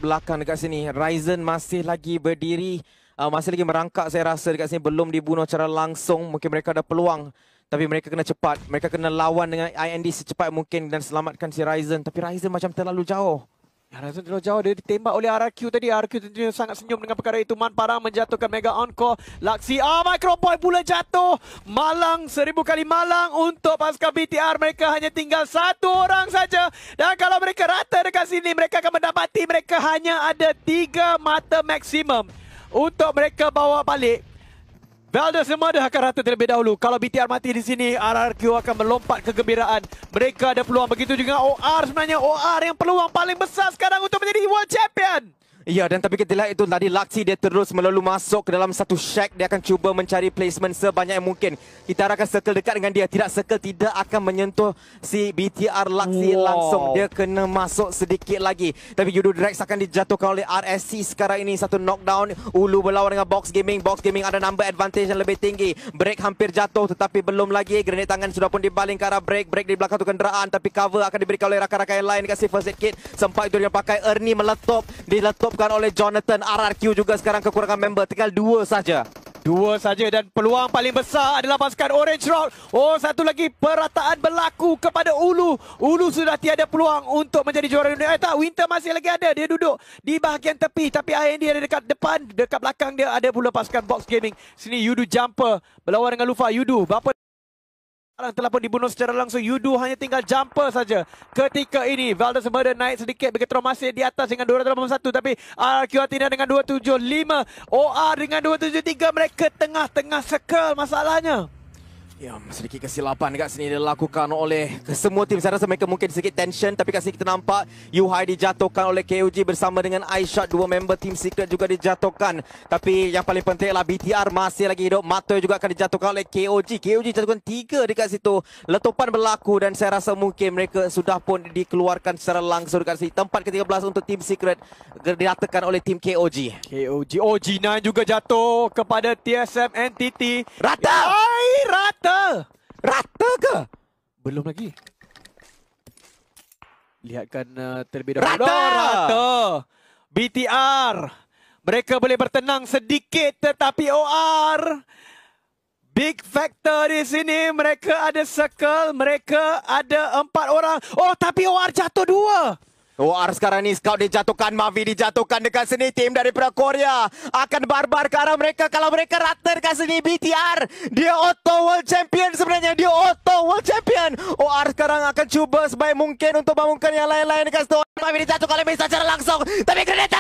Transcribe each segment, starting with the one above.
belakang dekat sini. Ryzen masih lagi berdiri, masih lagi merangkak saya rasa dekat sini. Belum dibunuh secara langsung. Mungkin mereka ada peluang. Tapi mereka kena cepat. Mereka kena lawan dengan IND secepat mungkin dan selamatkan si Ryzen. Tapi Ryzen macam terlalu jauh. Ryzen terlalu jauh. Dia ditembak oleh RRQ tadi. RRQ tentunya sangat senyum dengan perkara itu. Man Parang menjatuhkan Mega Encore. Laksi Micro Point pula jatuh. Malang, 1000 kali malang untuk pasukan BTR. Mereka hanya tinggal satu orang saja. Dan kalau mereka rata dekat sini, mereka akan mendapati mereka hanya ada 3 mata maksimum untuk mereka bawa balik. Velda Semada akan rata terlebih dahulu. Kalau BTR mati di sini, RRQ akan melompat kegembiraan. Mereka ada peluang. Begitu juga OR sebenarnya. OR yang peluang paling besar sekarang untuk menjadi World Champion. Ya, dan tapi kita lihat itu tadi Laksi dia terus melulu masuk ke dalam satu shack. Dia akan cuba mencari placement sebanyak yang mungkin. Kita akan circle dekat dengan dia. Circle tidak akan menyentuh si BTR Laksi langsung. Dia kena masuk sedikit lagi. Tapi Yudo Drex akan dijatuhkan oleh RSC sekarang ini. Satu knockdown. Ulu berlawan dengan Box Gaming. Box Gaming ada number advantage yang lebih tinggi. Break hampir jatuh tetapi belum lagi. Grenade tangan sudah pun dibaling ke arah Break. Break di belakang tu kenderaan. Tapi cover akan diberikan oleh rakan-rakan yang lain. Kasih first aid kit. Sempat itu dia pakai. Ernie meletup. Diletup oleh Jonathan. RRQ juga sekarang kekurangan member. Tinggal 2 saja. 2 saja dan peluang paling besar adalah pasukan Orange Road. Satu lagi perataan berlaku kepada Ulu. Ulu sudah tiada peluang untuk menjadi juara dunia. Tak, Winter masih lagi ada. Dia duduk di bahagian tepi. Tapi IND ada dekat depan. Dekat belakang dia ada pula pasukan Box Gaming. Sini Yudu jumper berlawan dengan Lufa. Yudu berapa telah pun dibunuh secara langsung. Yudu hanya tinggal jumper saja. Ketika ini Velda Semada naik sedikit. Begitu masih di atas dengan 281. Tapi RQ Athena dengan 275. OR dengan 273. Mereka tengah-tengah circle masalahnya. Ya, sedikit kesilapan dekat sini dilakukan oleh semua tim. Saya rasa mereka mungkin sedikit tension. Tapi kat sini kita nampak Yuhai dijatuhkan oleh KOG bersama dengan iShot. 2 member Team Secret juga dijatuhkan. Tapi yang paling penting adalah BTR masih lagi hidup. Matoy juga akan dijatuhkan oleh KOG. KOG jatuhkan 3 dekat situ. Letupan berlaku dan saya rasa mungkin mereka sudah pun dikeluarkan secara langsung dekat sini. Tempat ke-13 untuk Team Secret diratakan oleh tim KOG. OG9 juga jatuh kepada TSM NTT. Rata! Rata! Rata ke? Belum lagi. Lihatkan terlebih dahulu. Rata! Rata! BTR. Mereka boleh bertenang sedikit tetapi OR. Big factor di sini. Mereka ada circle. Mereka ada 4 orang. Tapi OR jatuh 2. OR sekarang ni Scout dijatuhkan, Mavi dijatuhkan dekat sini. Tim daripada Korea akan barbar ke arah mereka. Kalau mereka rata dekat sini, BTR dia auto world champion sebenarnya. Dia auto world champion. OR sekarang akan cuba sebaik mungkin untuk bangunkan yang lain-lain dekat situ. Mavi dijatuhkan oleh Misa secara langsung. Tapi grenade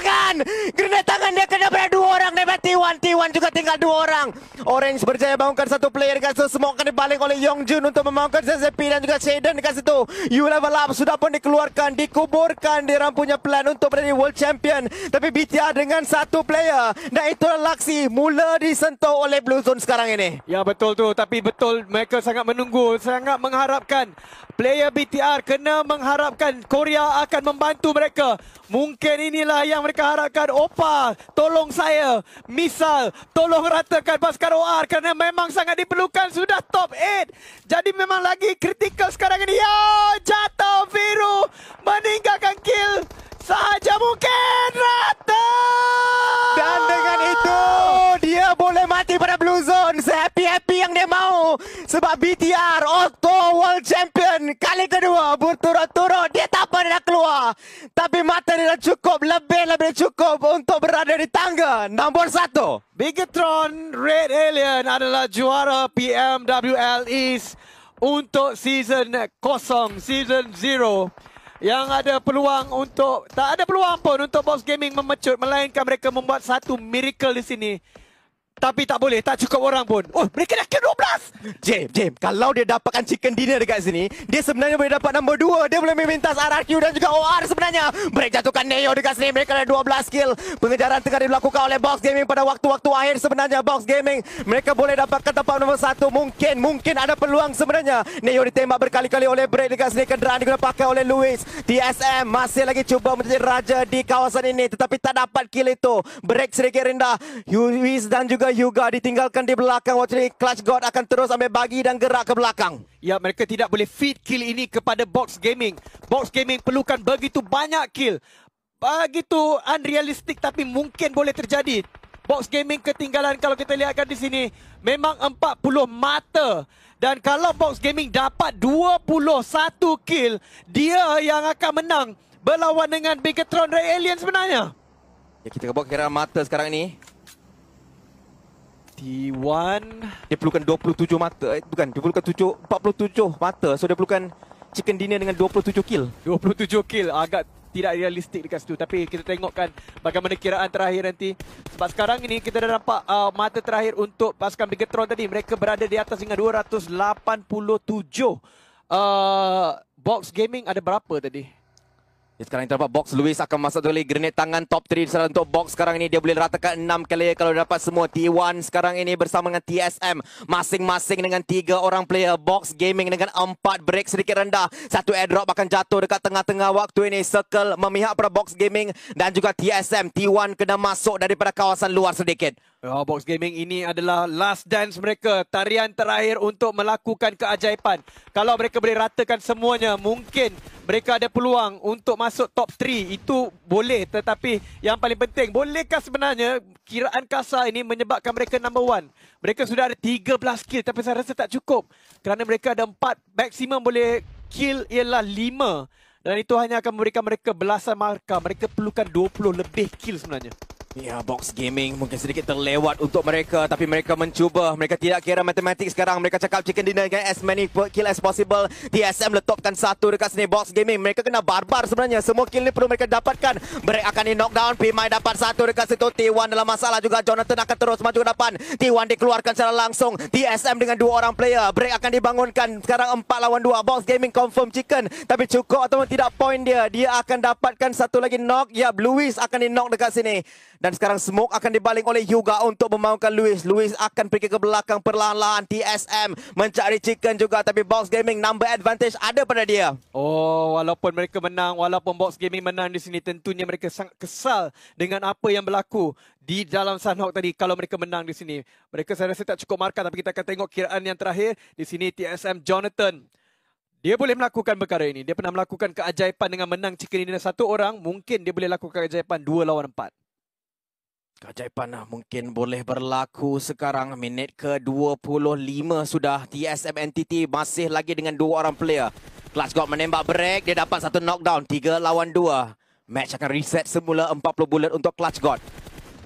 tangan dia kena pada 2 orang daripada T1. T1 juga tinggal 2 orang. Orange berjaya bangunkan satu player dekat situ. Semua akan dibalik oleh Yongjun untuk membangunkan ZZP dan juga Shaden dekat situ. U level up sudah pun dikeluarkan, dikuburkan. Dia punya plan untuk menjadi world champion. Tapi BTR dengan 1 player. Dan itulah Laksi mula disentuh oleh Blue Zone sekarang ini. Ya betul tu. Tapi betul mereka sangat menunggu. Sangat mengharapkan. Player BTR kena mengharapkan Korea akan membantu mereka. Mungkin inilah yang mereka harapkan. Opa, tolong saya. Misal, tolong ratakan pasukan OR. Kerana memang sangat diperlukan. Sudah top 8. Jadi memang lagi kritikal sekarang ini. Ya, jatuh Viru. Meninggalkan kill. Sahaja mungkin rata. Dan dengan itu dia boleh mati pada Blue Zone. Sehappy-happy yang dia mau. Sebab BTR auto world champion kali kedua berturut-turut. Dia tak apa dia dah keluar. Tapi mata dia dah cukup. Lebih cukup untuk berada di tangga nombor 1. Bigetron Red Alien adalah juara PMWL East untuk season 0, season 0. Yang ada peluang untuk, tak ada peluang pun untuk Box Gaming memecut. Melainkan mereka membuat satu miracle di sini. Tapi tak boleh, tak cukup orang pun. Mereka dah kill 12. James, kalau dia dapatkan chicken dinner dekat sini, dia sebenarnya boleh dapat nombor 2. Dia boleh memintas RRQ dan juga OR sebenarnya. Mereka jatuhkan Neo dekat sini. Mereka ada 12 kill. Pengejaran tengah dilakukan oleh Box Gaming pada waktu-waktu akhir sebenarnya. Box Gaming, mereka boleh dapatkan tempat nombor 1. Mungkin ada peluang sebenarnya. Neo ditembak berkali-kali oleh Break dekat sini. Kenderaan digunakan pakai oleh Luis. TSM masih lagi cuba menjadi raja di kawasan ini. Tetapi tak dapat kill itu. Break sedikit rendah. Luis dan juga Hyuga ditinggalkan di belakang. Waktu ini Clutch God akan terus ambil bagi dan gerak ke belakang. Ya, mereka tidak boleh feed kill ini kepada Box Gaming. Box Gaming perlukan begitu banyak kill. begitu unrealistic tapi mungkin boleh terjadi. Box Gaming ketinggalan kalau kita lihatkan di sini. Memang 40 mata. Dan kalau Box Gaming dapat 21 kill, dia yang akan menang berlawan dengan Bigetron Red Alien sebenarnya. Ya, kita buat kiraan mata sekarang ni. T1 dia perlukan 27 mata. Bukan, dia perlukan 47 mata. So dia perlukan Chicken Dinner dengan 27 kill. 27 kill agak tidak realistik dekat situ. Tapi kita tengokkan bagaimana kiraan terakhir nanti. Sebab sekarang ini kita dah nampak mata terakhir untuk pasukan Bigetron tadi. Mereka berada di atas hingga 287. Box Gaming ada berapa tadi? Sekarang kita dapat Box. Luis akan masuk kali grenade tangan top 3 sekarang untuk Box. Sekarang ini dia boleh ratakan 6 kali kalau dapat semua. T1 sekarang ini bersama dengan TSM. Masing-masing dengan 3 orang player. Box Gaming dengan 4 break sedikit rendah. Satu airdrop akan jatuh dekat tengah-tengah waktu ini. Circle memihak pada Box Gaming dan juga TSM. T1 kena masuk daripada kawasan luar sedikit. Box Gaming ini adalah last dance mereka. Tarian terakhir untuk melakukan keajaiban. Kalau mereka boleh ratakan semuanya, mungkin mereka ada peluang untuk masuk top 3. Itu boleh. Tetapi yang paling penting, bolehkah sebenarnya kiraan kasar ini menyebabkan mereka number 1? Mereka sudah ada 13 kill tapi saya rasa tak cukup. Kerana mereka ada 4. Maksimum boleh kill ialah 5. Dan itu hanya akan memberikan mereka belasan markah. Mereka perlukan 20 lebih kill sebenarnya. Ya, Box Gaming mungkin sedikit terlewat untuk mereka. Tapi mereka mencuba. Mereka tidak kira matematik sekarang. Mereka cakap Chicken Dinner dengan as many kill as possible. TSM letopkan satu dekat sini. Box Gaming mereka kena barbar sebenarnya. Semua kill ni perlu mereka dapatkan. Break akan di knockdown. Pimai dapat satu dekat situ. T1 dalam masalah juga. Jonathan akan terus maju ke depan. T1 dikeluarkan secara langsung. TSM dengan 2 orang player. Break akan dibangunkan. Sekarang 4 lawan 2. Box Gaming confirm Chicken. Tapi cukup atau tidak point dia. Dia akan dapatkan satu lagi knock. Ya, Luis akan di knock dekat sini. Dan sekarang smoke akan dibaling oleh Hyuga untuk membangunkan Luis. Luis akan pergi ke belakang perlahan-lahan. TSM mencari Chicken juga. Tapi Box Gaming number advantage ada pada dia. Oh, walaupun mereka menang, walaupun Box Gaming menang di sini, tentunya mereka sangat kesal dengan apa yang berlaku di dalam Sunhawk tadi. Kalau mereka menang di sini, mereka saya rasa tak cukup markah. Tapi kita akan tengok kiraan yang terakhir. Di sini TSM Jonathan. Dia boleh melakukan perkara ini. Dia pernah melakukan keajaiban dengan menang Chicken Dinner 1 orang. Mungkin dia boleh lakukan keajaiban 2 lawan 4. Keajaiban mungkin boleh berlaku sekarang. Minit ke-25 sudah. TSM NTT masih lagi dengan 2 orang player. Clutch God menembak break. Dia dapat satu knockdown. 3 lawan 2. Match akan reset semula 40 bullet untuk Clutch God.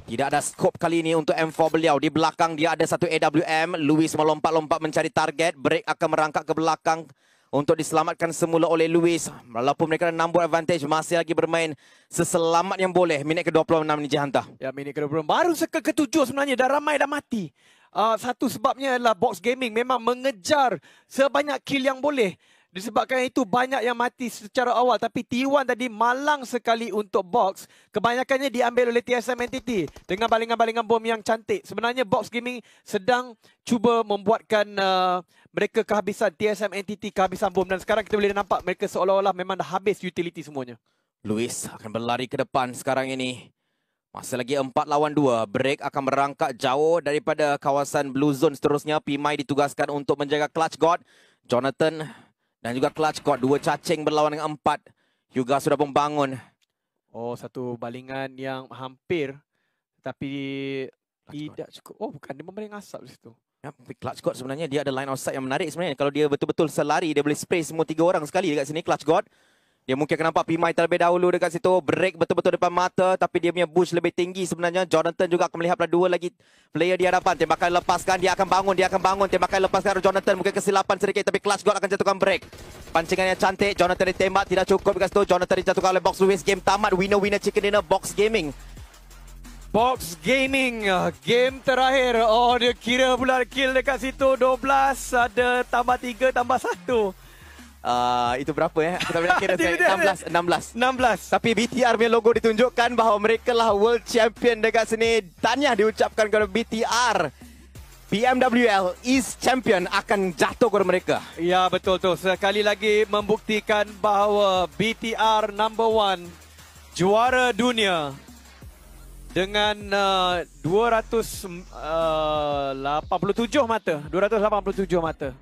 Tidak ada scope kali ini untuk M4 beliau. Di belakang dia ada satu AWM. Luis melompat-lompat mencari target. Break akan merangkak ke belakang untuk diselamatkan semula oleh Luis. Walaupun mereka ada number advantage, masih lagi bermain seselamat yang boleh. Minit ke-26 ni Jihanta. Ya, minit ke-26. Baru circle ke-7 sebenarnya. Dah ramai dah mati. Satu sebabnya adalah Box Gaming memang mengejar sebanyak kill yang boleh. Disebabkan itu banyak yang mati secara awal. Tapi T1 tadi malang sekali untuk Box. Kebanyakannya diambil oleh TSM NTT dengan balingan-balingan bom yang cantik. Sebenarnya Box Gaming sedang cuba membuatkan mereka kehabisan. TSM NTT kehabisan bom. Dan sekarang kita boleh nampak mereka seolah-olah memang dah habis utility semuanya. Luis akan berlari ke depan sekarang ini. Masih lagi 4 lawan 2. Break akan merangkak jauh daripada kawasan Blue Zone seterusnya. Pimai ditugaskan untuk menjaga Clutch God. Jonathan dan juga Clutch God. 2 cacing berlawan dengan 4. Hyuga sudah membangun. Oh, satu balingan yang hampir. Tapi tidak cukup. Oh, bukan. Dia membaling asap di situ. Ya, Clutch God sebenarnya dia ada line of sight yang menarik sebenarnya. Kalau dia betul-betul selari, dia boleh spray semua 3 orang sekali dekat sini. Clutch God. Dia mungkin akan nampak Pimai terlebih dahulu dekat situ. Break betul-betul depan mata. Tapi dia punya bush lebih tinggi sebenarnya. Jonathan juga akan melihat pada 2 lagi player di hadapan. Tembakan lepaskan. Dia akan bangun. Dia akan bangun. Tembakan lepaskan Jonathan. Mungkin kesilapan sedikit. Tapi Clutch God akan jatuhkan break. Pancingan yang cantik. Jonathan ditembak. Tidak cukup dekat situ. Jonathan dijatuhkan oleh Box Luis. Game tamat. Winner-winner Chicken Dinner. Box Gaming. Box Gaming. Game terakhir. Oh, dia kira pula kill dekat situ. 12. Ada tambah 3 tambah 1. Itu berapa ya? Kita boleh kira 16. 16. Tapi BTR punya logo ditunjukkan bahawa mereka lah world champion dekat sini. Tahniah diucapkan kepada BTR. BMWL East Champion akan jatuh kepada mereka. Ya, betul tu. Sekali lagi membuktikan bahawa BTR number 1 juara dunia dengan 287 mata. 287 mata.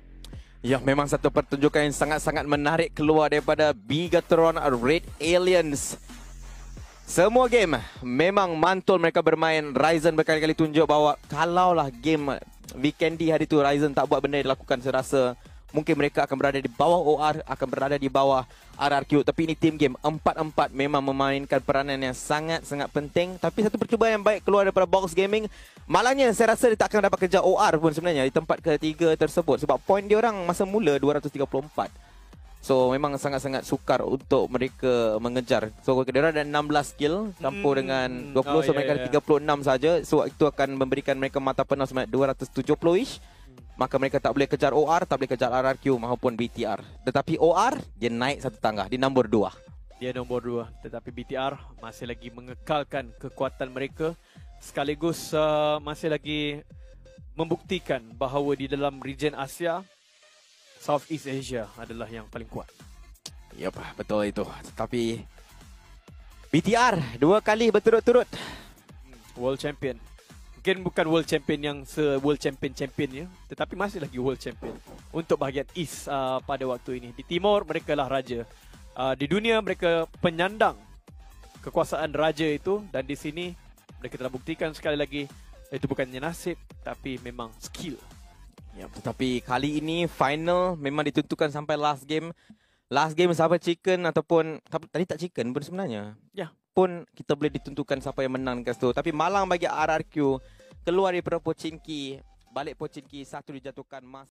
Ya, memang satu pertunjukan yang sangat-sangat menarik keluar daripada Bigetron Red Aliens. Semua game memang mantul mereka bermain. Ryzen berkali-kali tunjuk bahawa kalaulah game Weekendi hari tu Ryzen tak buat benda yang dilakukan, saya rasa mungkin mereka akan berada di bawah OR, akan berada di bawah RRQ. Tapi ini team game 4-4 memang memainkan peranan yang sangat-sangat penting. Tapi satu percubaan yang baik keluar daripada Box Gaming. Malangnya saya rasa dia tak akan dapat kejar OR pun sebenarnya di tempat ketiga tersebut. Sebab poin dia orang masa mula 234. So memang sangat-sangat sukar untuk mereka mengejar. So dia orang ada 16 kill campur dengan 20. So mereka ada 36 saja. So itu akan memberikan mereka mata penuh sebanyak 270-ish. Maka mereka tak boleh kejar OR, tak boleh kejar RRQ maupun BTR. Tetapi OR dia naik satu tangga di nombor 2. Dia nombor 2. Tetapi BTR masih lagi mengekalkan kekuatan mereka. Sekaligus masih lagi membuktikan bahawa di dalam region Asia, Southeast Asia adalah yang paling kuat. Yup, betul itu. Tetapi BTR 2 kali berturut-turut World Champion. Mungkin bukan World Champion yang se-World Champion ya, tetapi masih lagi World Champion untuk bahagian East pada waktu ini. Di Timur mereka lah raja. Di dunia mereka penyandang kekuasaan raja itu, dan di sini mereka telah buktikan sekali lagi itu bukannya nasib tapi memang skill. Ya, tetapi kali ini final memang ditentukan sampai last game. Last game siapa chicken ataupun tadi tak chicken pun sebenarnya. Ya, pun kita boleh ditentukan siapa yang menang kat situ. Tapi malang bagi RRQ keluar daripada Pochinki, balik Pochinki, satu dijatuhkan mas.